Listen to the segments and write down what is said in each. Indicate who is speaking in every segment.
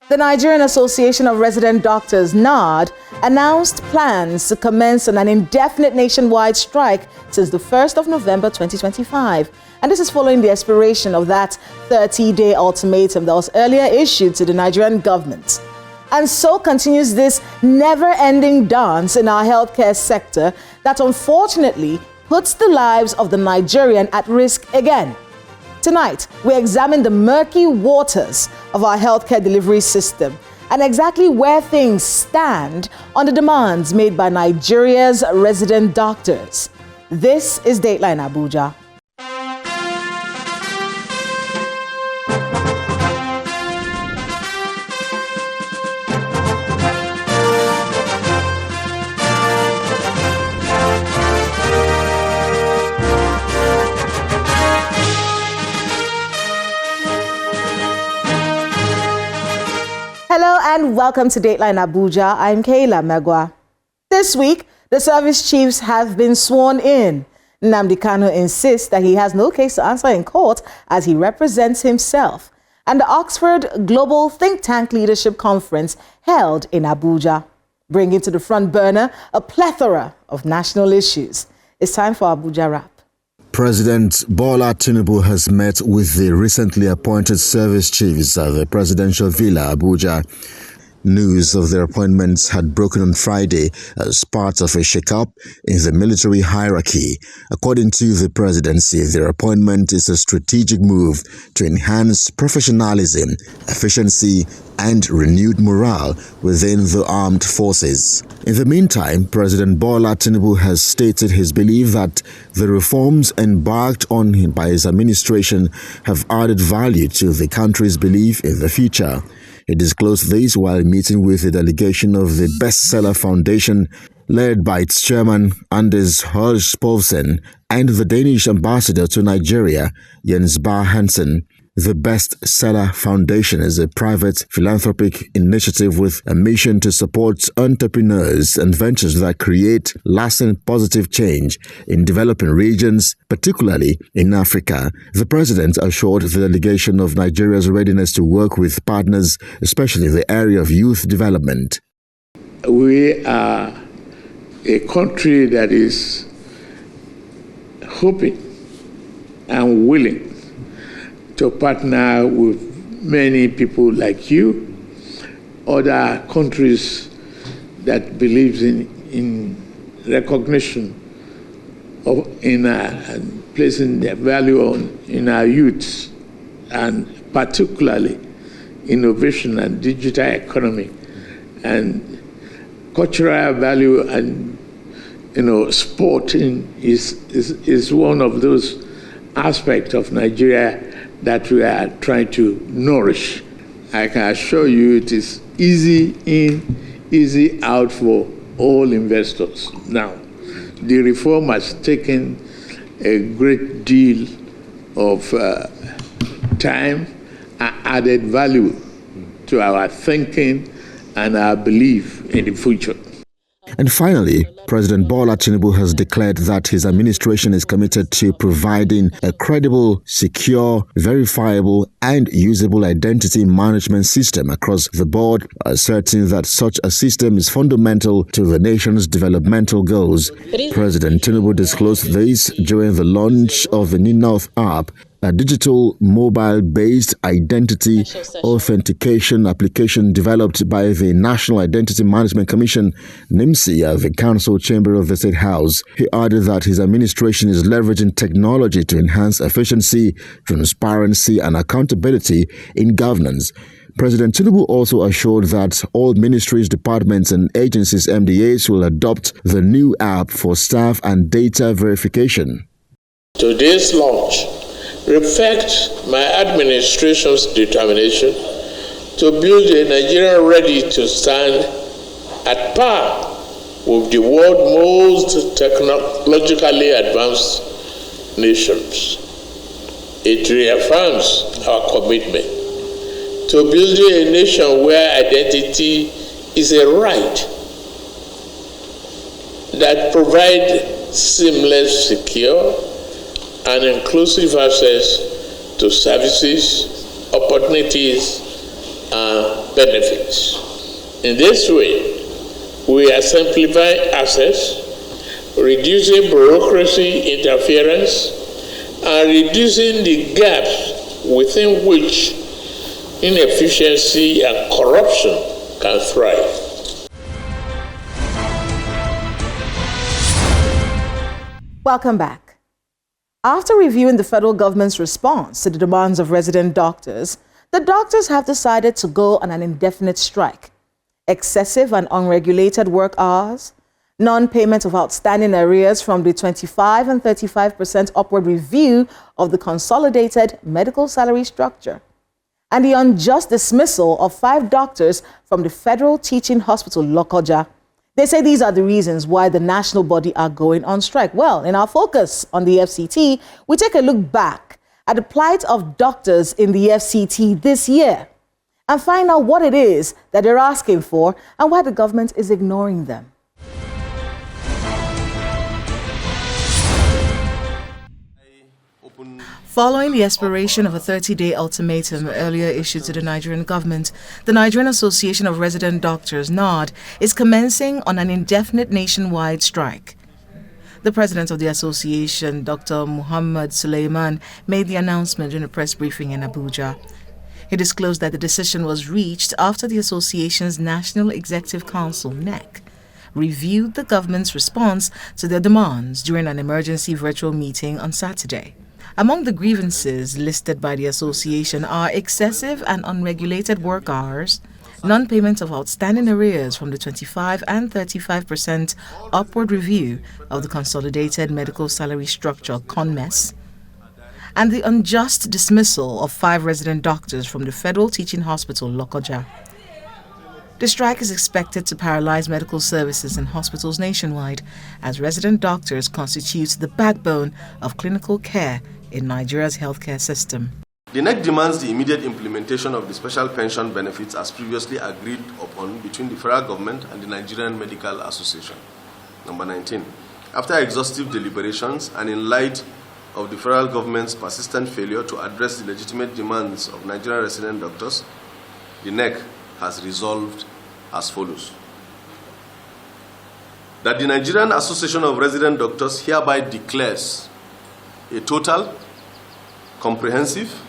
Speaker 1: The Nigerian Association of Resident Doctors, NARD, announced plans to commence on an indefinite nationwide strike since the 1st of November 2025. And this is following the expiration of that 30-day ultimatum that was earlier issued to the Nigerian government. And so continues this never-ending dance in our healthcare sector that unfortunately puts the lives of the Nigerian at risk again. Tonight, we examine the murky waters of our healthcare delivery system and exactly where things stand on the demands made by Nigeria's resident doctors. This is Dateline Abuja. Hello and welcome to Dateline Abuja. I'm Kayla Megwa. This week, the service chiefs have been sworn in. Nnamdi Kanu insists that he has no case to answer in court as he represents himself. And the Oxford Global Think Tank Leadership Conference held in Abuja, bringing to the front burner a plethora of national issues. It's time for Abuja Wrap.
Speaker 2: President Bola Tinubu has met with the recently appointed service chiefs at the presidential villa, Abuja. News of their appointments had broken on Friday as part of a shake-up in the military hierarchy. According to the presidency, their appointment is a strategic move to enhance professionalism, efficiency, and renewed morale within the armed forces. In the meantime, President Bola Tinubu has stated his belief that the reforms embarked on by his administration have added value to the country's belief in the future. He disclosed this while meeting with a delegation of the Bestseller Foundation, led by its chairman, Anders Højs Poulsen, and the Danish ambassador to Nigeria, Jens Bar Hansen. The Bestseller Foundation is a private philanthropic initiative with a mission to support entrepreneurs and ventures that create lasting positive change in developing regions, particularly in Africa. The president assured the delegation of Nigeria's readiness to work with partners, especially in the area of youth development.
Speaker 3: We are a country that is hoping and willing to partner with many people like you, other countries that believes in recognition of placing their value in our youths, and particularly innovation and digital economy and cultural value, and sport is one of those aspects of Nigeria that we are trying to nourish. I can assure you it is easy in, easy out for all investors. Now, the reform has taken a great deal of time and added value to our thinking and our belief in the future.
Speaker 2: And finally, President Bola Tinubu has declared that his administration is committed to providing a credible, secure, verifiable, and usable identity management system across the board, asserting that such a system is fundamental to the nation's developmental goals. President Tinubu disclosed this during the launch of the New North app, a digital mobile-based identity authentication application developed by the National Identity Management Commission, NIMC, at the Council Chamber of the State House. He added that his administration is leveraging technology to enhance efficiency, transparency, and accountability in governance. President Tinubu also assured that all ministries, departments, and agencies MDAs will adopt the new app for staff and data verification.
Speaker 4: Today's launch reflects my administration's determination to build a Nigeria ready to stand at par with the world's most technologically advanced nations. It reaffirms our commitment to building a nation where identity is a right that provides seamless, secure, and inclusive access to services, opportunities, and benefits. In this way, we are simplifying access, reducing bureaucracy interference, and reducing the gaps within which inefficiency and corruption can thrive.
Speaker 1: Welcome back. After reviewing the federal government's response to the demands of resident doctors, the doctors have decided to go on an indefinite strike. Excessive and unregulated work hours, non-payment of outstanding arrears from the 25 and 35% upward review of the consolidated medical salary structure, and the unjust dismissal of 5 doctors from the Federal Teaching Hospital, Lokoja. They say these are the reasons why the national body are going on strike. Well, in our focus on the FCT, we take a look back at the plight of doctors in the FCT this year and find out what it is that they're asking for and why the government is ignoring them. Following the expiration of a 30-day ultimatum earlier issued to the Nigerian government, the Nigerian Association of Resident Doctors, NARD, is commencing on an indefinite nationwide strike. The president of the association, Dr. Muhammad Suleiman, made the announcement in a press briefing in Abuja. He disclosed that the decision was reached after the association's National Executive Council, NEC, reviewed the government's response to their demands during an emergency virtual meeting on Saturday. Among the grievances listed by the association are excessive and unregulated work hours, non-payment of outstanding arrears from the 25 and 35% upward review of the Consolidated Medical Salary Structure, CONMES, and the unjust dismissal of 5 resident doctors from the Federal Teaching Hospital, Lokoja. The strike is expected to paralyze medical services in hospitals nationwide, as resident doctors constitute the backbone of clinical care in Nigeria's healthcare system.
Speaker 5: The NEC demands the immediate implementation of the special pension benefits as previously agreed upon between the federal government and the Nigerian Medical Association. Number 19. After exhaustive deliberations and in light of the federal government's persistent failure to address the legitimate demands of Nigerian resident doctors, the NEC has resolved as follows. That the Nigerian Association of Resident Doctors hereby declares a total, comprehensive,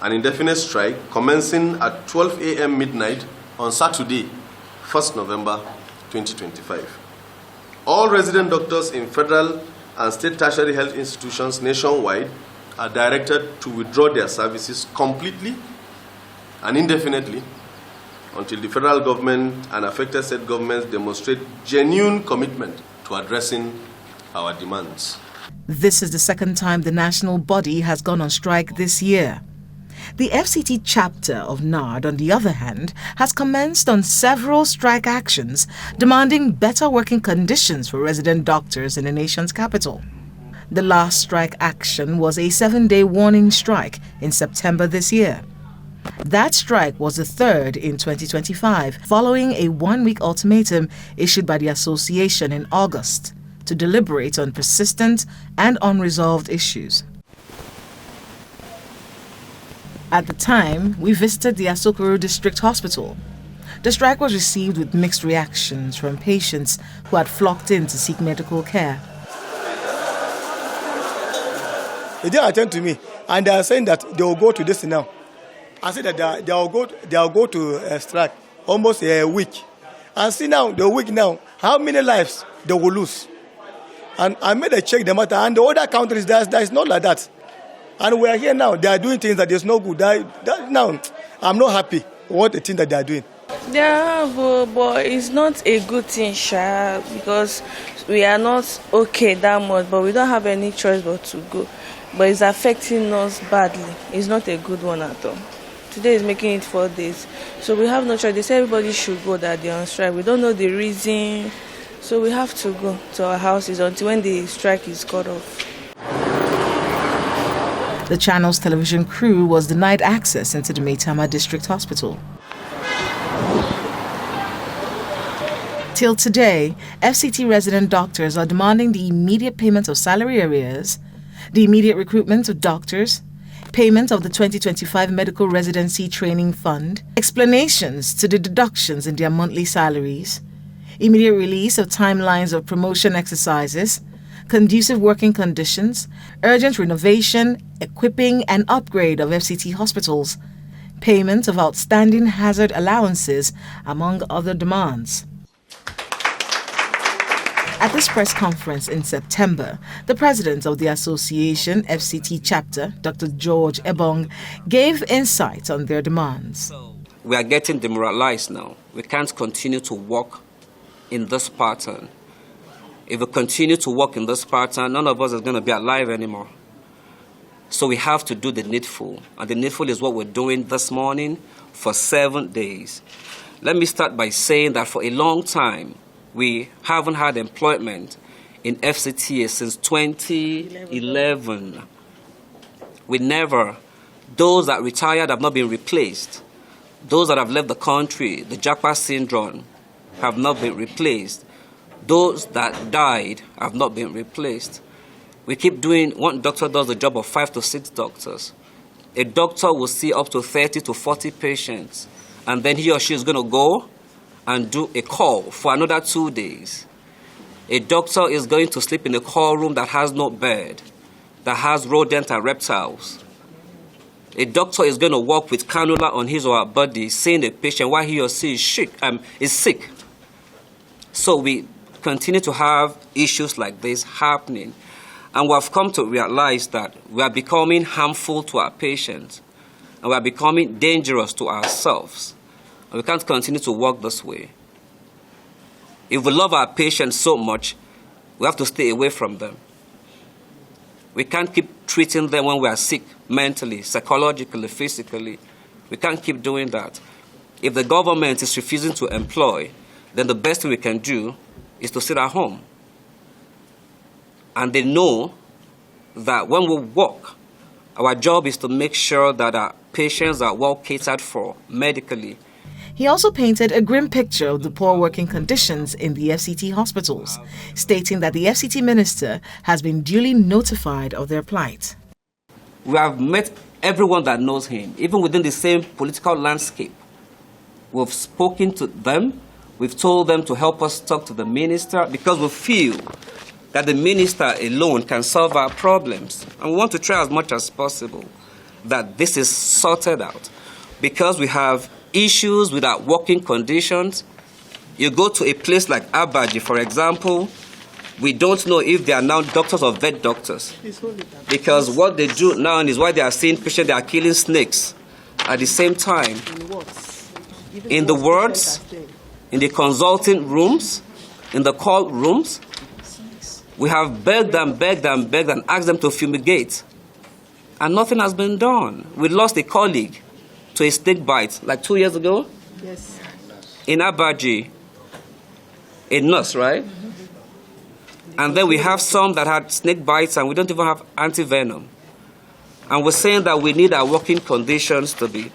Speaker 5: and indefinite strike commencing at 12 a.m. midnight on Saturday, 1st November 2025. All resident doctors in federal and state tertiary health institutions nationwide are directed to withdraw their services completely and indefinitely until the federal government and affected state governments demonstrate genuine commitment to addressing our demands.
Speaker 1: This is the second time the national body has gone on strike this year. The FCT chapter of NARD, on the other hand, has commenced on several strike actions demanding better working conditions for resident doctors in the nation's capital. The last strike action was a 7-day warning strike in September this year. That strike was the third in 2025, following a 1-week ultimatum issued by the association in August to deliberate on persistent and unresolved issues. At the time, we visited the Asokoro District Hospital. The strike was received with mixed reactions from patients who had flocked in to seek medical care.
Speaker 6: They didn't attend to me, and they are saying that they will go to this now. I said that they will go to strike almost a week. And see now, the week now, how many lives they will lose. And I made a check the matter, and the other countries, that is not like that. And we are here now, they are doing things that is no good. Now, I'm not happy with what the thing that they are doing.
Speaker 7: Yeah, but it's not a good thing, Sha, because we are not okay that much, but we don't have any choice but to go. But it's affecting us badly. It's not a good one at all. Today is making it 4 days. So we have no choice. They say everybody should go, that they're on strike. We don't know the reason. So we have to go to our houses until when the strike is cut off.
Speaker 1: The channel's television crew was denied access into the Maitama District Hospital. Till today, FCT resident doctors are demanding the immediate payment of salary arrears, the immediate recruitment of doctors, payment of the 2025 Medical Residency Training Fund, explanations to the deductions in their monthly salaries, immediate release of timelines of promotion exercises, conducive working conditions, urgent renovation, equipping and upgrade of FCT hospitals, payment of outstanding hazard allowances, among other demands. At this press conference in September, the president of the association, FCT chapter, Dr. George Ebong, gave insight on their demands.
Speaker 8: We are getting demoralized now. We can't continue to work in this pattern. If we continue to work in this pattern, none of us is going to be alive anymore. So we have to do the needful. And the needful is what we're doing this morning for 7 days. Let me start by saying that for a long time, we haven't had employment in FCT since 2011. Those that retired have not been replaced. Those that have left the country, the Japa syndrome, have not been replaced. Those that died have not been replaced. We keep doing, one doctor does the job of 5 to 6 doctors. A doctor will see up to 30 to 40 patients, and then he or she is going to go and do a call for another 2 days. A doctor is going to sleep in a call room that has no bed, that has rodent and reptiles. A doctor is going to walk with cannula on his or her body, seeing the patient while he or she is sick. So we continue to have issues like this happening. And we have come to realize that we are becoming harmful to our patients, and we are becoming dangerous to ourselves. And we can't continue to work this way. If we love our patients so much, we have to stay away from them. We can't keep treating them when we are sick mentally, psychologically, physically. We can't keep doing that. If the government is refusing to employ, then the best thing we can do is to sit at home. And they know that when we work, our job is to make sure that our patients are well catered for medically.
Speaker 1: He also painted a grim picture of the poor working conditions in the FCT hospitals, stating that the FCT minister has been duly notified of their plight.
Speaker 8: We have met everyone that knows him, even within the same political landscape. We've spoken to them. We've told them to help us talk to the minister because we feel that the minister alone can solve our problems. And we want to try as much as possible that this is sorted out, because we have issues with our working conditions. You go to a place like Abuja, for example, we don't know if they are now doctors or vet doctors, because what they do now is why they are seeing patients, they are killing snakes at the same time. In the wards, in the consulting rooms, in the call rooms, we have begged and asked them to fumigate, and nothing has been done. We lost a colleague to a snake bite like 2 years ago.
Speaker 9: Yes.
Speaker 8: In Abuja, a nurse, right? And then we have some that had snake bites, and we don't even have anti-venom. And we're saying that we need our working conditions to be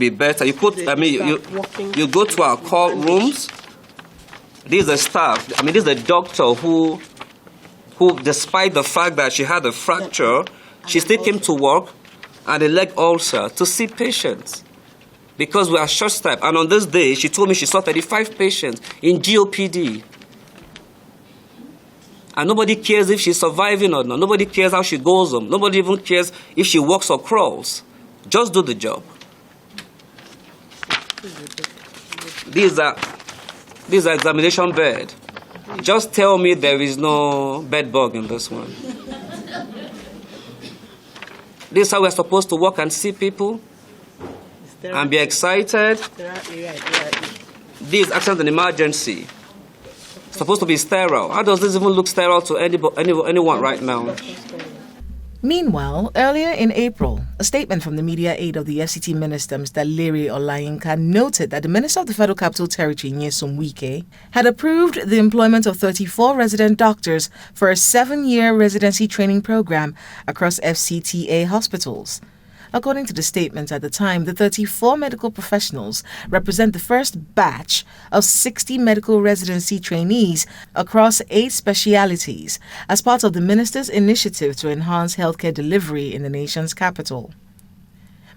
Speaker 8: better. You go to our call rooms. This is a staff. This is a doctor who, despite the fact that she had a fracture, she still came to work and a leg ulcer to see patients, because we are short-staffed. And on this day, she told me she saw 35 patients in GOPD. And nobody cares if she's surviving or not. Nobody cares how she goes home. Nobody even cares if she walks or crawls. Just do the job. These are examination bed. Just tell me there is no bed bug in this one. This is how we're supposed to work and see people and be excited. This is actually an emergency. It's supposed to be sterile. How does this even look sterile to anyone right now?
Speaker 1: Meanwhile, earlier in April, a statement from the media aide of the FCT minister, Mr. Larry Olayinka, noted that the Minister of the Federal Capital Territory, Nyesom Wike, had approved the employment of 34 resident doctors for a 7-year residency training program across FCTA hospitals. According to the statement at the time, the 34 medical professionals represent the first batch of 60 medical residency trainees across 8 specialities as part of the minister's initiative to enhance healthcare delivery in the nation's capital.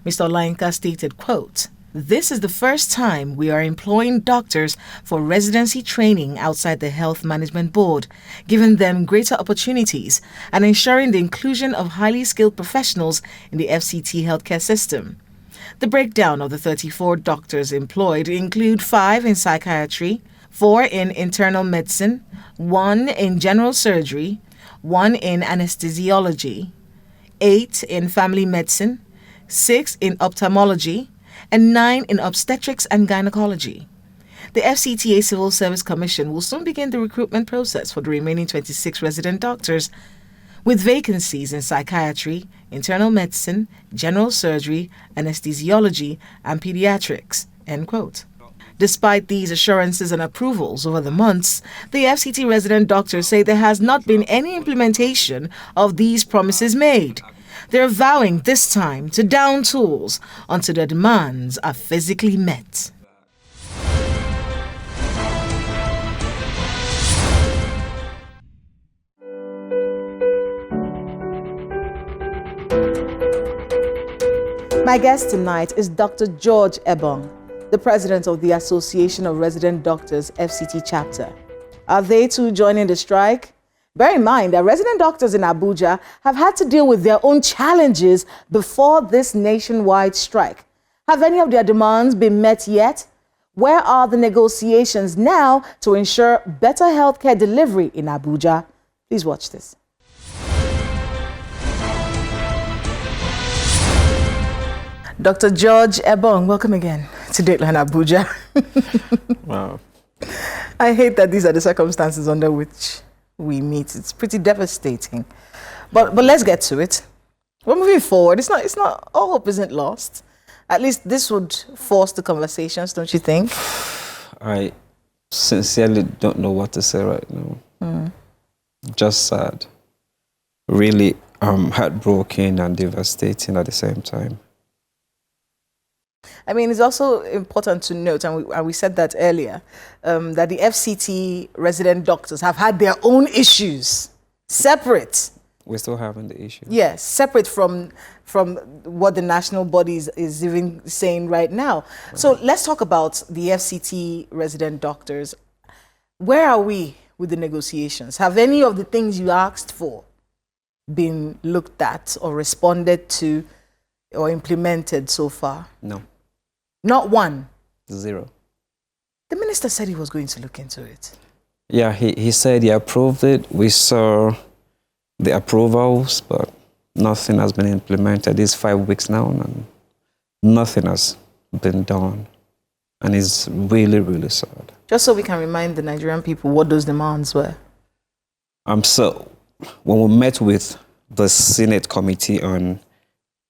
Speaker 1: Mr. Olainka stated, quote, "This is the first time we are employing doctors for residency training outside the Health Management Board, giving them greater opportunities and ensuring the inclusion of highly skilled professionals in the FCT healthcare system." The breakdown of the 34 doctors employed include 5 in psychiatry, 4 in internal medicine, 1 in general surgery, 1 in anesthesiology, 8 in family medicine, 6 in ophthalmology, and 9 in obstetrics and gynecology. The FCTA Civil Service Commission will soon begin the recruitment process for the remaining 26 resident doctors, with vacancies in psychiatry, internal medicine, general surgery, anesthesiology, and pediatrics, end quote. Despite these assurances and approvals over the months, the FCT resident doctors say there has not been any implementation of these promises made. They're vowing this time to down tools until their demands are physically met. My guest tonight is Dr. George Ebong, the president of the Association of Resident Doctors FCT chapter. Are they too joining the strike? Bear in mind that resident doctors in Abuja have had to deal with their own challenges before this nationwide strike. Have any of their demands been met yet? Where are the negotiations now to ensure better healthcare delivery in Abuja? Please watch this. Dr. George Ebong, welcome again to Dateline Abuja.
Speaker 9: Wow.
Speaker 1: I hate that these are the circumstances under which we meet. It's pretty devastating. But let's get to it. We're moving forward. It's not all hope isn't lost. At least this would force the conversations, don't you think?
Speaker 9: I sincerely don't know what to say right now. Just sad. Really heartbroken and devastating at the same time.
Speaker 1: I mean, it's also important to note, and we said that earlier, that the FCT resident doctors have had their own issues, separate.
Speaker 9: We're still having the issue.
Speaker 1: Yes, separate from what the national body is even saying right now. Right. So let's talk about the FCT resident doctors. Where are we with the negotiations? Have any of the things you asked for been looked at or responded to or implemented so far?
Speaker 9: No.
Speaker 1: Not one?
Speaker 9: 0.
Speaker 1: The minister said he was going to look into it.
Speaker 9: Yeah, he said he approved it. We saw the approvals, but nothing has been implemented. It's 5 weeks now, and nothing has been done. And it's really, really sad.
Speaker 1: Just so we can remind the Nigerian people what those demands were.
Speaker 9: So, when we met with the Senate Committee on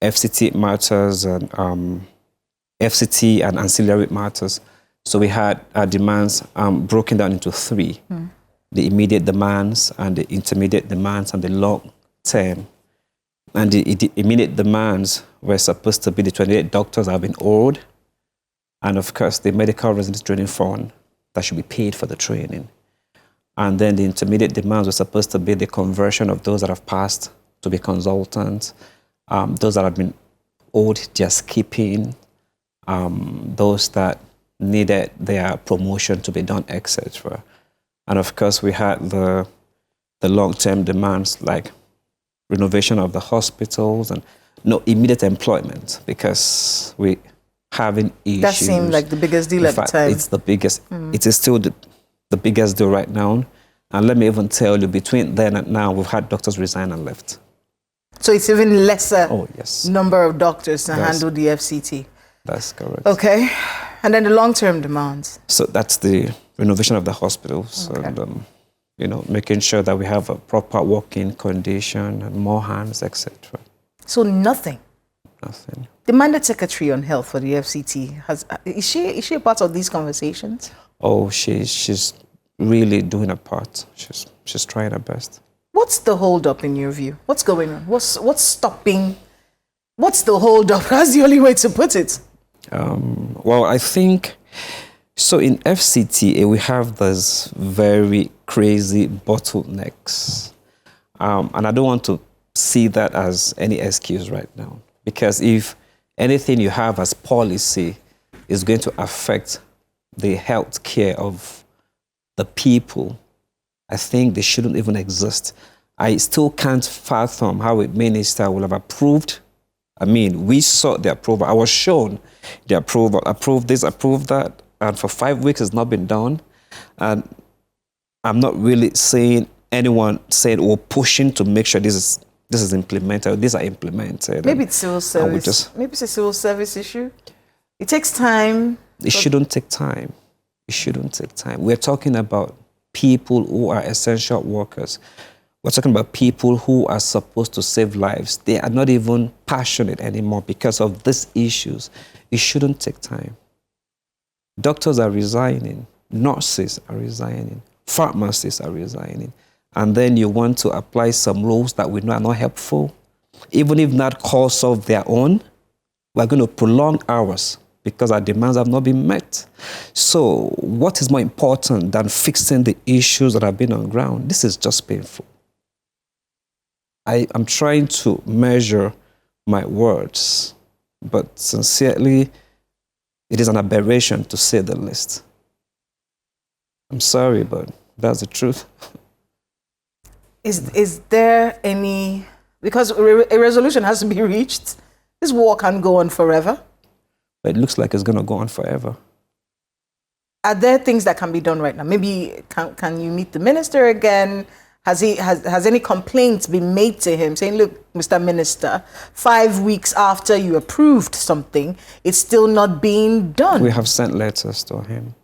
Speaker 9: FCT matters and FCT and ancillary matters. So we had our demands broken down into 3. The immediate demands and the intermediate demands and the long term. And the immediate demands were supposed to be the 28 doctors that have been owed. And of course, the medical residence training fund that should be paid for the training. And then the intermediate demands were supposed to be the conversion of those that have passed to be consultants, those that have been owed just skipping, those that needed their promotion to be done, etc. And of course, we had the long-term demands like renovation of the hospitals and no immediate employment, because we having issues.
Speaker 1: That seemed like the biggest deal at the time.
Speaker 9: It's the biggest. It is still the biggest deal right now. And let me even tell you, between then and now, we've had doctors resign and left.
Speaker 1: So it's even lesser
Speaker 9: yes.
Speaker 1: number of doctors to handle the FCT.
Speaker 9: That's correct.
Speaker 1: Okay. And then the long-term demands.
Speaker 9: So that's the renovation of the hospitals, and making sure that we have a proper working condition and more hands, etc.
Speaker 1: So nothing.
Speaker 9: Nothing.
Speaker 1: The mandate secretary on health for the FCT is she a part of these conversations?
Speaker 9: Oh, she's really doing her part. She's trying her best.
Speaker 1: What's the hold up in your view? What's going on? What's stopping? What's the hold up? That's the only way to put it.
Speaker 9: Well, I think so. In FCTA, we have those very crazy bottlenecks, and I don't want to see that as any excuse right now. Because if anything you have as policy is going to affect the health care of the people, I think they shouldn't even exist. I still can't fathom how a minister will have approved. I mean, we saw the approval. I was shown the approval, approved this, approved that, and for 5 weeks it's not been done. And I'm not really seeing anyone saying or pushing to make sure this is implemented, these are implemented.
Speaker 1: Maybe it's civil service. Maybe it's a civil service issue. It takes time.
Speaker 9: It shouldn't take time. It shouldn't take time. We're talking about people who are essential workers. We're talking about people who are supposed to save lives. They are not even passionate anymore because of these issues. It shouldn't take time. Doctors are resigning. Nurses are resigning. Pharmacists are resigning. And then you want to apply some rules that we know are not helpful. Even if not cause of their own, we're going to prolong hours because our demands have not been met. So what is more important than fixing the issues that have been on ground? This is just painful. I'm trying to measure my words, but sincerely, it is an aberration to say the least. I'm sorry, but that's the truth.
Speaker 1: Is there any, because a resolution has to be reached, this war can't go on forever?
Speaker 9: But it looks like it's going to go on forever.
Speaker 1: Are there things that can be done right now? Maybe can you meet the minister again? Has any complaints been made to him saying, look, Mr. Minister, 5 weeks after you approved something, it's still not being done?
Speaker 9: We have sent letters to him.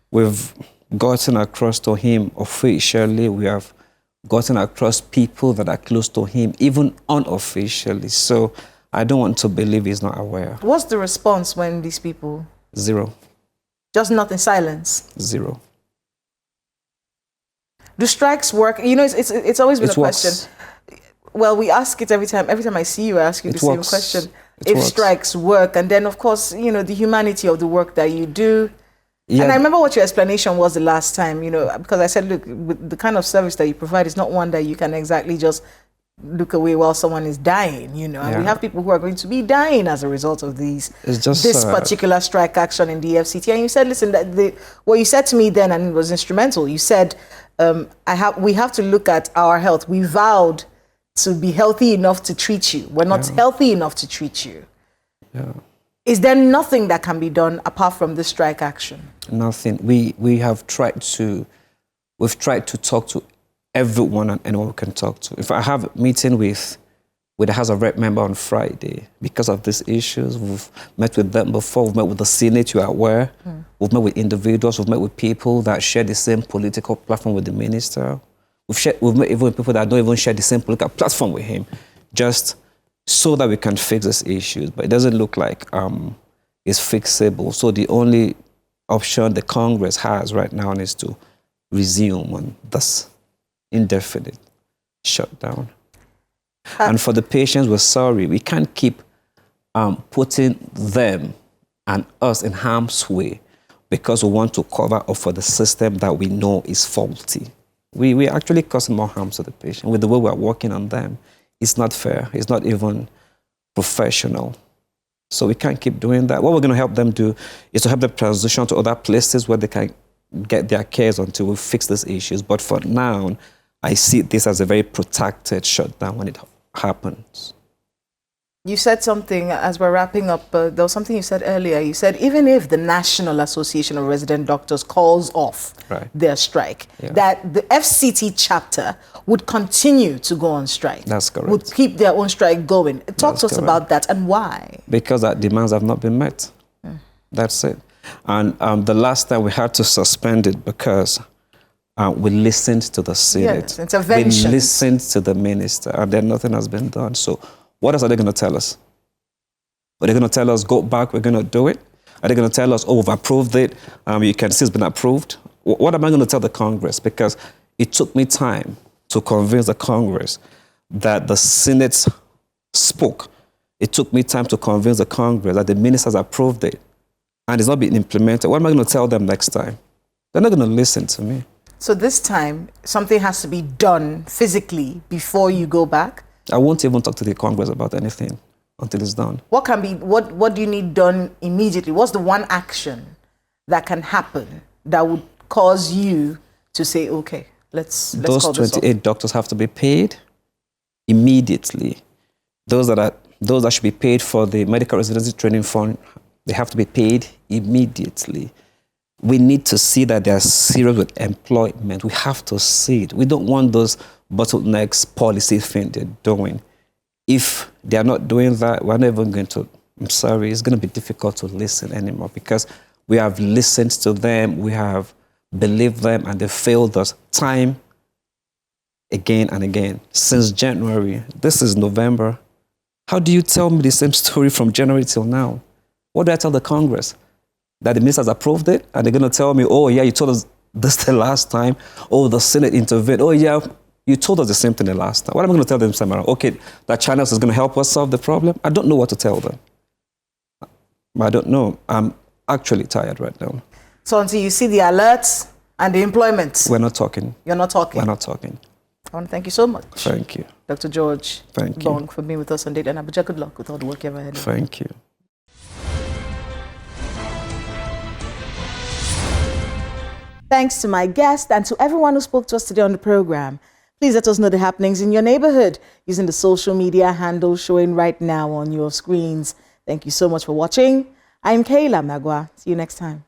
Speaker 9: We've gotten across to him officially. We have gotten across people that are close to him, even unofficially. So I don't want to believe he's not aware.
Speaker 1: What's the response when these people?
Speaker 9: Zero.
Speaker 1: Just nothing, silence?
Speaker 9: Zero.
Speaker 1: Do strikes work? You know, it's always been a question. Well, we ask it every time. Every time I see you, I ask you the same question. If strikes work, and then, of course, you know, the humanity of the work that you do. Yeah. And I remember what your explanation was the last time, you know, because I said, look, with the kind of service that you provide is not one that you can exactly just look away while someone is dying, you know. And we have people who are going to be dying as a result of this particular strike action in the FCT. And you said, listen, what you said to me then, and it was instrumental, you said, we have to look at our health. We vowed to be healthy enough to treat you. We're not healthy enough to treat you.
Speaker 9: Yeah.
Speaker 1: Is there nothing that can be done apart from this strike action?
Speaker 9: Nothing. We've tried to talk to everyone and anyone we can talk to. If I have a meeting with the House of Rep member on Friday, because of these issues, we've met with them before, we've met with the Senate, you are aware. We've met with individuals, we've met with people that share the same political platform with the minister. We've met even with people that don't even share the same political platform with him, just so that we can fix these issues. But it doesn't look like it's fixable. So the only option the Congress has right now is to resume on this indefinite shutdown. And for the patients, we're sorry. We can't keep putting them and us in harm's way because we want to cover up for the system that we know is faulty. We're actually causing more harm to the patient with the way we're working on them. It's not fair. It's not even professional. So we can't keep doing that. What we're going to help them do is to help them transition to other places where they can get their cares until we fix these issues. But for now, I see this as a very protracted shutdown when it happens.
Speaker 1: You said something as we're wrapping up. There was something you said earlier. You said even if the National Association of Resident Doctors calls off their strike, that the FCT chapter would continue to go on strike.
Speaker 9: That's correct.
Speaker 1: Would keep their own strike going. Talk to us about that and why.
Speaker 9: Because our demands have not been met. That's it. And the last time we had to suspend it because we listened to the Senate. We listened to the minister, and then nothing has been done. So what else are they going to tell us? Are they going to tell us, go back, we're going to do it? Are they going to tell us, oh, we've approved it, you can see it's been approved? What am I going to tell the Congress? Because it took me time to convince the Congress that the Senate spoke. It took me time to convince the Congress that the ministers approved it, and it's not being implemented. What am I going to tell them next time? They're not going to listen to me.
Speaker 1: So this time, something has to be done physically before you go back?
Speaker 9: I won't even talk to the Congress about anything. until it's done.
Speaker 1: What do you need done immediately? What's the one action that can happen that would cause you to say, okay, let's
Speaker 9: those
Speaker 1: call this
Speaker 9: 28
Speaker 1: off?
Speaker 9: doctors have to be paid immediately. Those that should be paid for the medical residency training fund, they have to be paid immediately. We need to see that they're serious with employment. We have to see it. We don't want those bottlenecks policy thing they're doing. If they're not doing that, we're never going to, I'm sorry, it's going to be difficult to listen anymore because we have listened to them, we have believed them, and they failed us time again and again. Since January, this is November. How do you tell me the same story from January till now? What do I tell the Congress? That the ministers approved it, and they're going to tell me, oh, yeah, you told us this the last time. Oh, the Senate intervened. Oh, yeah, you told us the same thing the last time. What am I going to tell them this time around? Okay, that China is going to help us solve the problem? I don't know what to tell them. I don't know. I'm actually tired right now.
Speaker 1: So until you see the alerts and the employment,
Speaker 9: we're not talking.
Speaker 1: You're not talking?
Speaker 9: We're not talking.
Speaker 1: I want to thank you so much.
Speaker 9: Thank you.
Speaker 1: Dr. George
Speaker 9: Ebong,
Speaker 1: for being with us on Dateline. Abuja, good luck with all the work you've ahead.
Speaker 9: Thank you.
Speaker 1: Thanks to my guest and to everyone who spoke to us today on the program. Please let us know the happenings in your neighborhood using the social media handle showing right now on your screens. Thank you so much for watching. I'm Kayla Magwa. See you next time.